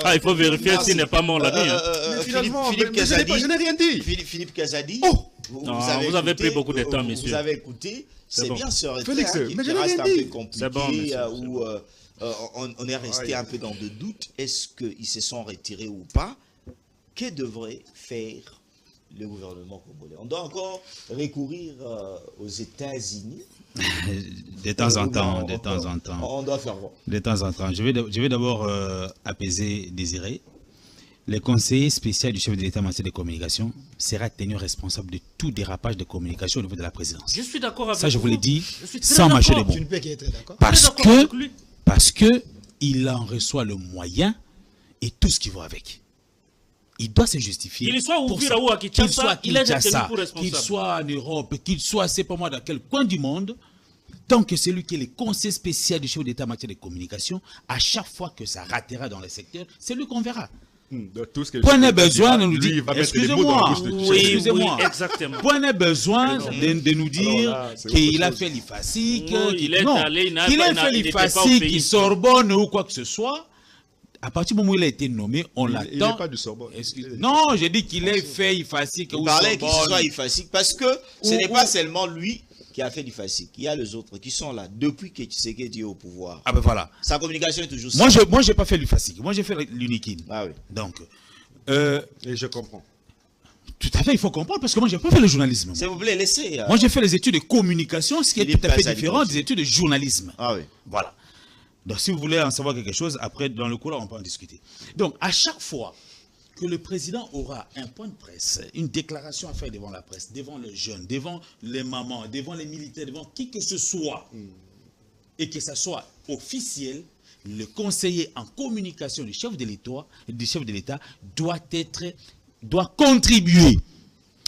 Ah, il faut vérifier s'il n'est pas mort la nuit. Philippe Kazadi, je n'ai rien dit. Philippe Kazadi, vous avez pris beaucoup de temps, monsieur. Vous avez écouté, c'est bien ce retrait Félix, qui mais je n'ai reste rien un peu dit. compliqué, où on est resté un peu dans le doute. Est-ce qu'ils se sont retirés ou pas? Que devrait faire le gouvernement congolais? On doit encore recourir aux États-Unis. De temps en temps, de temps en temps. On doit faire quoi? De temps en temps. Je vais d'abord apaiser Désiré. Le conseiller spécial du chef de l'État en matière de communication sera tenu responsable de tout dérapage de communication au niveau de la présidence. Je suis d'accord avec vous. Ça, je vous l'ai dit, sans mâcher les mots. Tu ne peux qu'être d'accord. Parce que il en reçoit le moyen et tout ce qui va avec. Il doit se justifier. Qu'il soit au Pira ou à Kinshasa, il est tenu pour responsable. Qu'il soit en Europe, qu'il soit, c'est pas moi, dans quel coin du monde, tant que celui qui est le conseiller spécial du chef d'État en matière de communication, à chaque fois que ça ratera dans le secteur, c'est lui qu'on verra. Point n'est besoin de nous dire, excusez-moi, exactement. Point n'est besoin de nous dire qu'il a fait l'IFASIC, qu'il a fait l'IFASIC, qu'il Sorbonne ou quoi que ce soit. À partir du moment où il a été nommé, on l'attend. Il n'est pas du Sorbonne. Non, j'ai dit qu'il ait fait IFASIC. Il parlait qu'il soit IFASIC parce que ce n'est pas seulement lui qui a fait l'IFASIC. Il y a les autres qui sont là depuis que Tshisekedi est au pouvoir. Ah ben voilà. Sa communication est toujours ça. Moi, je n'ai pas fait l'IFASIC. Moi, j'ai fait l'UNIKIN. Ah oui. Donc. Et je comprends. Tout à fait, il faut comprendre parce que moi, je n'ai pas fait le journalisme. S'il vous plaît, laissez. Moi, j'ai fait les études de communication, ce qui est tout à fait différent des études de journalisme. Ah oui. Voilà. Donc, si vous voulez en savoir quelque chose, après, dans le cours, là, on peut en discuter. Donc, à chaque fois que le président aura un point de presse, une déclaration à faire devant la presse, devant les jeunes, devant les mamans, devant les militaires, devant qui que ce soit, et que ça soit officiel, le conseiller en communication du chef de l'État doit contribuer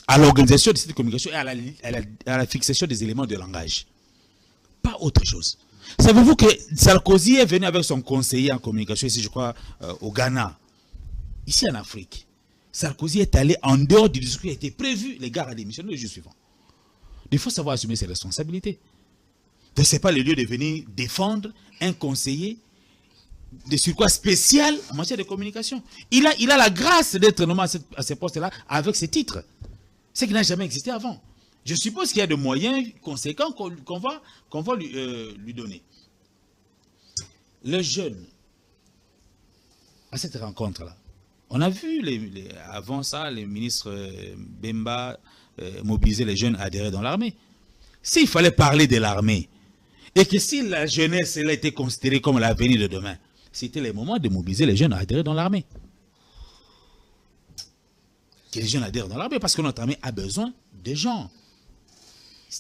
à l'organisation de cette communication et à la fixation des éléments de langage. Pas autre chose. Savez-vous que Sarkozy est venu avec son conseiller en communication ici, je crois, au Ghana, ici en Afrique. Sarkozy est allé en dehors du discours qui a été prévu, les gars à démissionner le jour suivant. Il faut savoir assumer ses responsabilités. Donc, ce n'est pas le lieu de venir défendre un conseiller de surcroît spécial en matière de communication. Il a la grâce d'être nommé à ce poste-là avec ses titres. Ce qui n'a jamais existé avant. Je suppose qu'il y a des moyens conséquents qu'on va lui donner. Les jeunes, à cette rencontre-là, on a vu avant ça, les ministres Bemba mobiliser les jeunes à adhérer dans l'armée. S'il fallait parler de l'armée, et que si la jeunesse elle a été considérée comme l'avenir de demain, c'était le moment de mobiliser les jeunes à adhérer dans l'armée. Que les jeunes adhèrent dans l'armée, parce que notre armée a besoin de gens.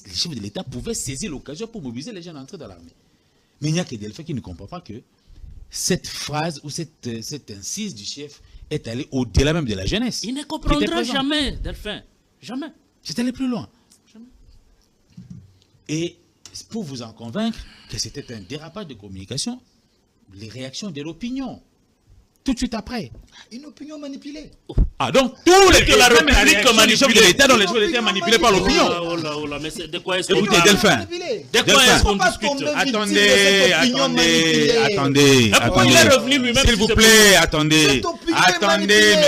Les chefs de l'État pouvaient saisir l'occasion pour mobiliser les jeunes à entrer dans l'armée. Mais il n'y a que Delphin qui ne comprend pas que cette phrase ou cette incise du chef est allée au-delà même de la jeunesse. Il ne comprendra jamais, Delphin. Jamais. C'est allé plus loin. Jamais. Et pour vous en convaincre que c'était un dérapage de communication, les réactions de l'opinion, tout de suite après. Une opinion manipulée. Ah donc tous les que la République manipule l'État dans les jours d'État manipulés par l'opinion. Oh là, mais de quoi est-ce qu'on Écoutez, Delphin. De quoi est-ce qu'on discute? Attendez. Il est revenu lui-même. S'il vous plaît, attendez,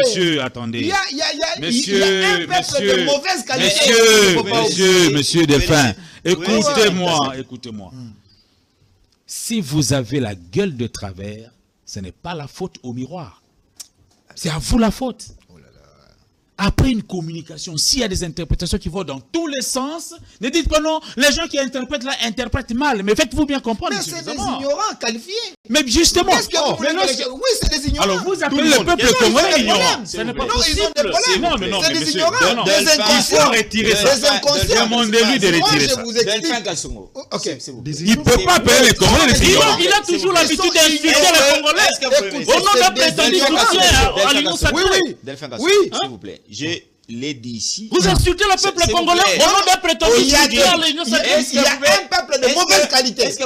monsieur, attendez. Il y a un peuple de mauvaise qualité. Monsieur Delphin, écoutez-moi. Si vous avez la gueule de travers, ce n'est pas la faute au miroir. C'est à vous la faute. Après une communication, s'il y a des interprétations qui vont dans tous les sens, ne dites pas non, les gens qui interprètent là interprètent mal. Mais faites-vous bien comprendre. Mais c'est des ignorants qualifiés. Mais justement. Oui, c'est des ignorants. Alors vous appelez le peuple congolais ignorant. Ce n'est pas possible. C'est des ignorants. Des inconscients. Il faut retirer ça. Demandez-lui de retirer ça. Je vous explique. Il ne peut pas appeler les Congolais des ignorants. Il a toujours l'habitude d'insulter les Congolais. Au nom d'un prétendu soutien à l'Union sacrée. Oui, s'il vous plaît. Je l'ai dit ici. Vous insultez le peuple congolais au nom d'un prétendu soutien à l'Union sacrée. Il y a un peuple de mauvaise qualité. Je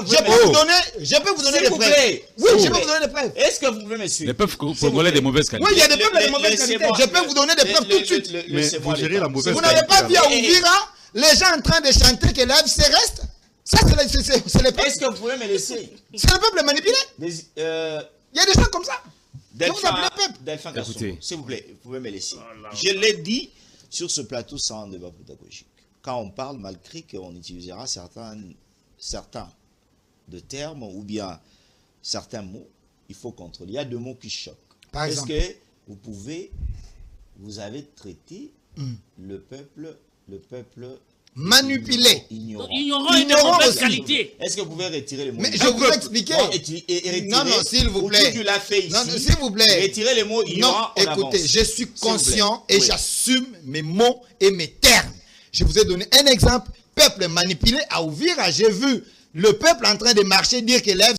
peux vous donner des preuves. Oui, je peux vous donner des preuves. Est-ce que vous pouvez me suivre? Les peuples congolais de mauvaise qualité. Oui, il y a des peuples de mauvaise qualité. Je peux vous donner des preuves tout de suite. Mais vous gérez la mauvaise qualité. Vous n'avez pas vu à Ouvira les gens en train de chanter que l'AFC reste? Ça, c'est les peuples. Est-ce que vous pouvez me laisser? C'est le peuple manipulé. Il y a des gens comme ça. Delphin Kassongo, s'il vous plaît, vous pouvez me laisser. Je l'ai dit sur ce plateau sans débat pédagogique. Quand on parle, malgré qu'on utilisera certains de termes ou bien certains mots, il faut contrôler. Il y a 2 mots qui choquent. Par exemple, est-ce que vous avez traité le peuple manipulé, ignorant et de mauvaise qualité. Est-ce que vous pouvez retirer les mots? Mais je vous expliquer. Non, s'il vous plaît. Tu l'as fait ici. Non, s'il vous plaît. Retirez les mots ignorants. Non, écoutez, je suis conscient et j'assume mes mots et mes termes. Je vous ai donné un exemple. Peuple manipulé à Ouvira. J'ai vu le peuple en train de marcher, dire que lève